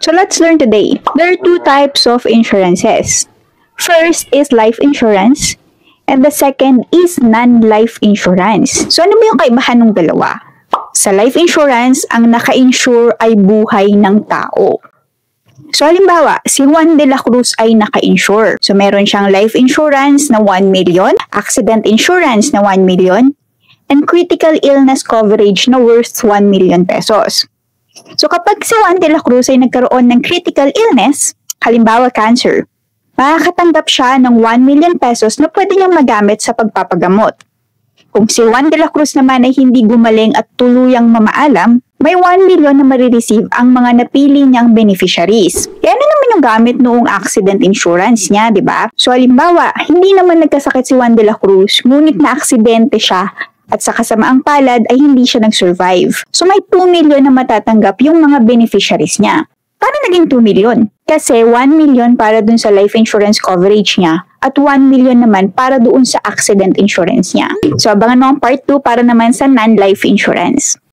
So let's learn today. There are two types of insurances. First is life insurance, and the second is non-life insurance. So ano ba yung kaibahan ng dalawa? Sa life insurance, ang naka-insure ay buhay ng tao. So halimbawa, si Juan de la Cruz ay naka-insure. So meron siyang life insurance na 1 million, accident insurance na 1 million, and critical illness coverage na worth 1 million pesos. So kapag si Juan de la Cruz ay nagkaroon ng critical illness, halimbawa cancer, makakatanggap siya ng 1 million pesos na pwede niyang magamit sa pagpapagamot. Kung si Juan de la Cruz naman ay hindi gumaling at tuluyang mamaalam, may 1 million na marireceive ang mga napili niyang beneficiaries. Kaya ano naman yung gamit noong accident insurance niya, di ba? So halimbawa, hindi naman nagkasakit si Juan de la Cruz, ngunit na-aksidente siya at sa kasamaang palad ay hindi siya nag-survive. So may 2 million na matatanggap yung mga beneficiaries niya. Paano naging 2 million? Kasi 1 million para dun sa life insurance coverage niya at 1 million naman para doon sa accident insurance niya. So abangan mo ang part 2 para naman sa non-life insurance.